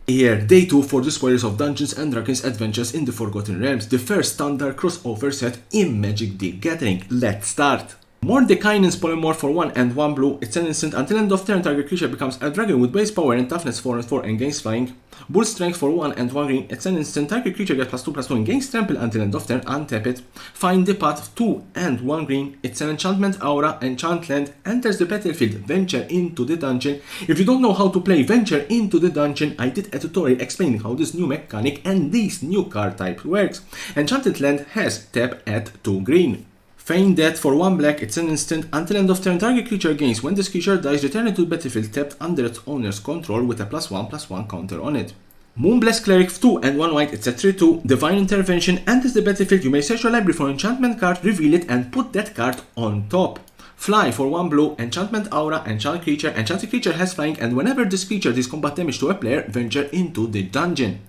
Here, Day 2 for the spoilers of Dungeons & Dragons Adventures in the Forgotten Realms, the first standard crossover set in Magic the Gathering. Let's start! Mordekainen's Polymorph for 1 and 1 blue, it's an instant until end of turn target creature becomes a dragon with base power and toughness 4 and 4 and gains flying. Bull Strength for 1 and 1 green, it's an instant target creature gets +2/+2 and gains trample until end of turn, untap it. Find the Path 2 and 1 green, it's an enchantment aura, enchant land, enters the battlefield, venture into the dungeon. If you don't know how to play Venture into the Dungeon, I did a tutorial explaining how this new mechanic and this new card type works. Enchanted land has tap at 2 green. Feign Death for 1 black, it's an instant until end of turn target creature gains. When this creature dies, return it to the battlefield tapped under its owner's control with a +1/+1 counter on it. Moonblast Cleric 2 and 1 white, it's a 3/2. Divine Intervention enters the battlefield. You may search your library for enchantment card, reveal it, and put that card on top. Fly for 1 blue, enchantment aura, enchant creature. Enchanted creature has flying, and whenever this creature deals combat damage to a player, venture into the dungeon.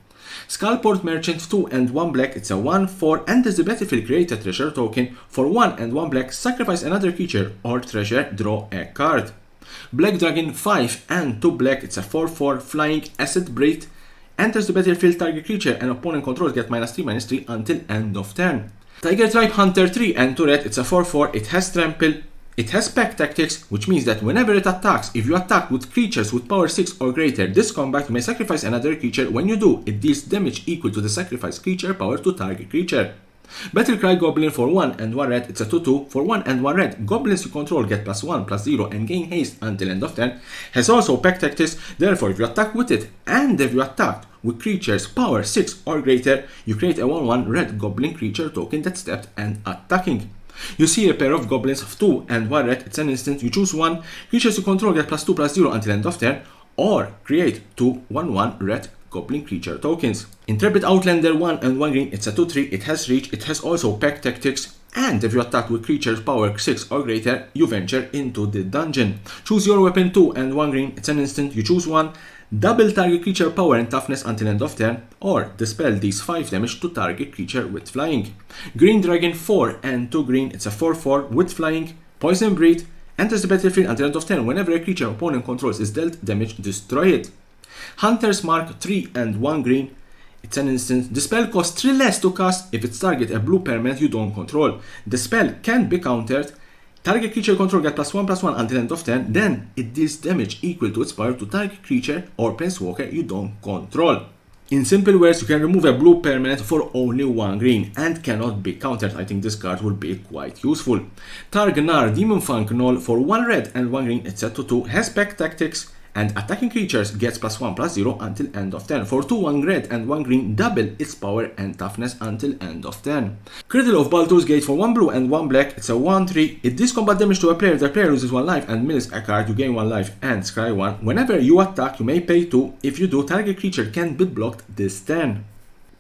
Skullport Merchant 2 and 1 black, it's a 1/4, enters the battlefield, create a treasure token. For 1 and 1 black, sacrifice another creature or treasure, draw a card. Black Dragon 5 and 2 black, it's a 4/4, flying, acid breath, enters the battlefield, target creature and opponent controls get -3/-3 until end of turn. Tiger Tribe Hunter 3 and 2 red, it's a 4/4, it has trample. It has pack tactics, which means that whenever it attacks, if you attack with creatures with power 6 or greater this combat, you may sacrifice another creature. When you do, it deals damage equal to the sacrificed creature power to target creature. Battlecry Goblin for 1 and 1 red, it's a 2/2. For 1 and 1 red, goblins you control get +1/+0 and gain haste until end of turn. Has also pack tactics, therefore if you attack with it and if you attack with creatures power 6 or greater, you create a 1/1 red goblin creature token that's tapped and attacking. You see a pair of goblins of 2 and 1 red, it's an instant, you choose one, creatures you control get +2/+0 until end of turn, or create 2 1/1 red goblin creature tokens. Intrepid Outlander 1 and 1 green, it's a 2/3, it has reach, it has also pack tactics, and if you attack with creatures power 6 or greater, you venture into the dungeon. Choose your weapon 2 and 1 green, it's an instant, you choose one, double target creature power and toughness until end of turn, or dispel these 5 damage to target creature with flying. Green Dragon 4 and 2 green, it's a 4/4 with flying, poison breath, enters the battlefield until end of turn. Whenever a creature opponent controls is dealt damage, destroy it. Hunter's Mark 3 and 1 green, it's an instant. The spell costs 3 less to cast if it's target a blue permanent you don't control. The spell can be countered. Target creature control get +1/+1 until end of turn, then it deals damage equal to its power to target creature or planeswalker you don't control. In simple words, you can remove a blue permanent for only 1 green and cannot be countered. I think this card will be quite useful. Targ Demonfang Gnoll for 1 red and 1 green, it's a 2/2, has pack tactics, and attacking creatures gets +1/+0 until end of turn. For 2 1 red and 1 green, double its power and toughness until end of turn. Cradle of Baldur's Gate for 1 blue and 1 black, it's a 1/3. It deals combat damage to a player. The player loses 1 life and mills a card, you gain 1 life and scry 1. Whenever you attack, you may pay 2. If you do, target creature can be blocked this turn.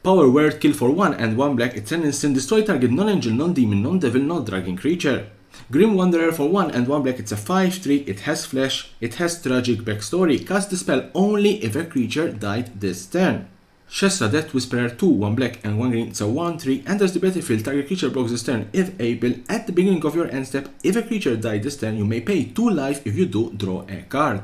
Power Word Kill for 1 and 1 black, it's an instant, destroy target non-angel, non-demon, non-devil, non-dragon creature. Grim Wanderer for 1 and 1 black, it's a 5/3, it has flesh, it has tragic backstory. Cast the spell only if a creature died this turn. Shesra Death Whisperer 2 1 black and 1 green, it's a 1/3, enters the battlefield, target creature blocks this turn if able. At the beginning of your end step, if a creature died this turn, you may pay 2 life. If you do, draw a card.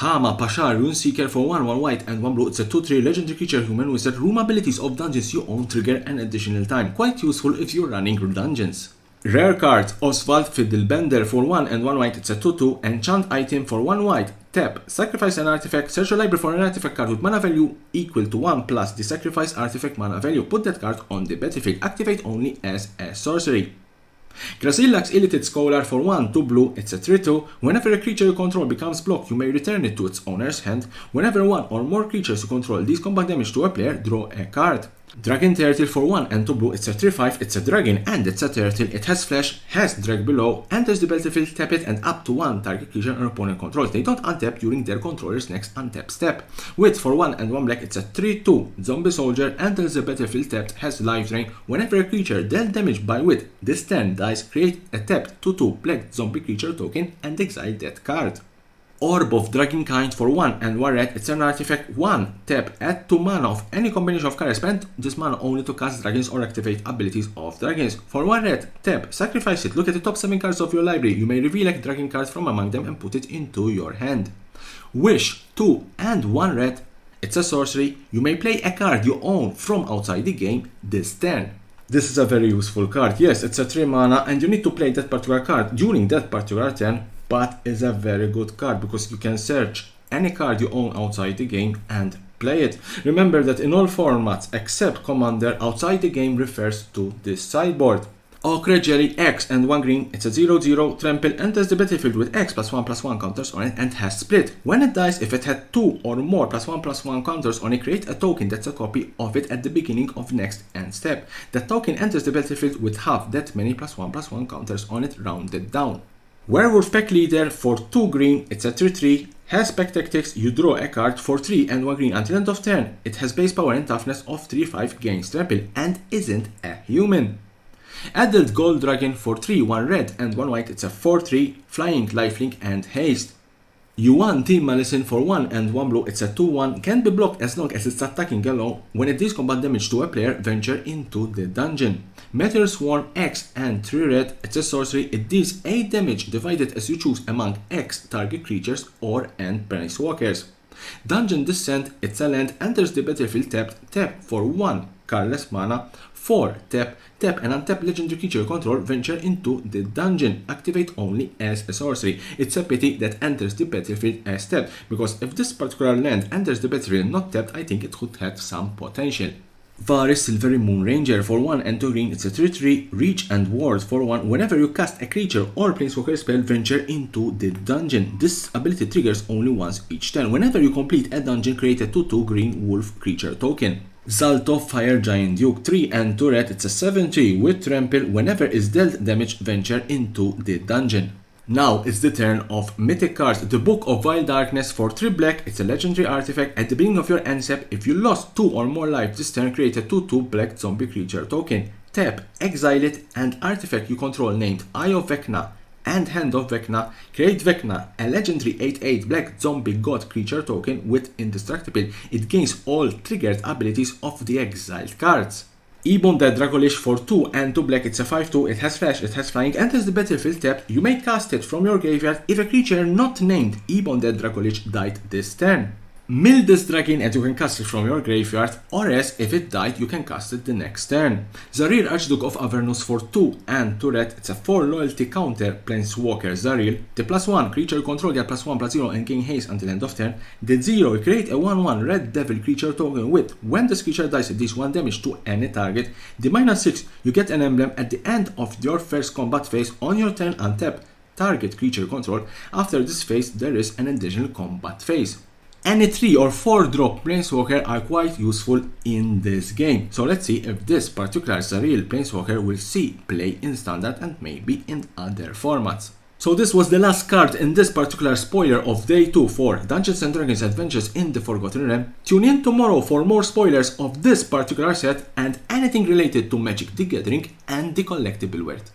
Hama Pashar Runeseeker for 1 1 white and 1 blue, it's a 2/3 legendary creature human wizard. Room abilities of dungeons you own trigger an additional time. Quite useful if you're running dungeons. Rare card, Oswald Fiddlebender for 1 and 1 white, it's a 2/2, enchant item for 1 white, tap, sacrifice an artifact, search your library for an artifact card with mana value equal to 1 plus the sacrifice artifact mana value, put that card on the battlefield, activate only as a sorcery. Grasillax Illithid Scholar for 1 2 blue, it's a 3/2, whenever a creature you control becomes blocked, you may return it to its owner's hand. Whenever 1 or more creatures you control deals combat damage to a player, draw a card. Dragon Turtle for 1 and 2 blue, it's a 3/5, it's a dragon and it's a turtle, it has flesh, has drag below, enters the battlefield, tap it and up to 1 target creature or opponent controls. They don't untap during their controller's next untap step. Wit for 1 and 1 black, it's a 3/2, zombie soldier, enters the battlefield tapped, has life drain. Whenever a creature dealt damage by Wit this turn dies, create a tapped 2/2 black zombie creature token and exile that card. Orb of Dragonkind for 1 and 1 red, it's an artifact. 1 tap, add 2 mana of any combination of cards. Spend this mana only to cast dragons or activate abilities of dragons. For 1 red, tap, sacrifice it, look at the top 7 cards of your library. You may reveal a dragon card from among them and put it into your hand. Wish 2 and 1 red, it's a sorcery. You may play a card you own from outside the game this turn. This is a very useful card. Yes, it's a 3 mana and you need to play that particular card during that particular turn, but it's a very good card because you can search any card you own outside the game and play it. Remember that in all formats except Commander, outside the game refers to this sideboard. Ochre Jelly X and 1 green, it's a 0/0 trample, enters the battlefield with X +1/+1 counters on it and has split. When it dies, if it had 2 or more +1/+1 counters on it, create a token that's a copy of it at the beginning of next end step. That token enters the battlefield with half that many +1/+1 counters on it rounded down. Werewolf Pack Leader for 2 green, it's a 3/3, has Spec Tactics, you draw a card for 3 and 1 green until end of turn. It has base power and toughness of 3/5, gains trample, and isn't a human. Adult Gold Dragon for 3, 1 red and 1 white, it's a 4/3, flying, lifelink and haste. E.N.D Malison for 1 and 1 blue, it's a 2/1, can be blocked as long as it's attacking alone. When it deals combat damage to a player, venture into the dungeon. Meteor Swarm X and 3 red, it's a sorcery, it deals 8 damage divided as you choose among X target creatures or and planeswalkers. Dungeon Descent, it's a land, enters the battlefield tapped, tap for 1 cardless mana, 4 tap and untap legendary creature control, venture into the dungeon, activate only as a sorcery. It's a pity that enters the battlefield as tapped, because if this particular land enters the battlefield not tapped, I think it could have some potential. Varys Silvery Moon Ranger for 1 and 2 green, it's a 3/3, reach and ward for 1. Whenever you cast a creature or planeswalker spell, venture into the dungeon. This ability triggers only once each turn. Whenever you complete a dungeon, create a 2/2 green wolf creature token. Zalto Fire Giant Duke 3 and 2 red, it's a 7/3 with trample. Whenever is dealt damage, venture into the dungeon. Now it's the turn of mythic cards. The Book of Wild Darkness for 3 black, it's a legendary artifact. At the beginning of your end step, if you lost 2 or more life this turn, create a 2/2 black zombie creature token. Tap, exile it, and artifact you control named Eye of Vecna and Hand of Vecna, create Vecna, a legendary 8/8 black zombie god creature token with indestructible. It gains all triggered abilities of the exiled cards. E.N.D Dragolish for 2 and 2 black, it's a 5/2, it has flash, it has flying, enters the battlefield tapped. You may cast it from your graveyard if a creature not named E.N.D Dragolish died this turn. Mill this dragon and you can cast it from your graveyard, or else if it died you can cast it the next turn. Zariel Archduke of Avernus for 2 and 2 red, it's a 4 loyalty counter planeswalker Zariel. The +1 creature control get +1/+0 and gain haste until end of turn. The 0 create a 1/1 red devil creature token with when this creature dies it deals 1 damage to any target. The -6 you get an emblem at the end of your first combat phase. On your turn untap target creature control. After this phase there is an additional combat phase. Any 3 or 4 drop planeswalker are quite useful in this game. So let's see if this particular Zariel planeswalker will see play in standard and maybe in other formats. So this was the last card in this particular spoiler of day 2 for Dungeons & Dragons Adventures in the Forgotten Realm. Tune in tomorrow for more spoilers of this particular set and anything related to Magic the Gathering and the collectible world.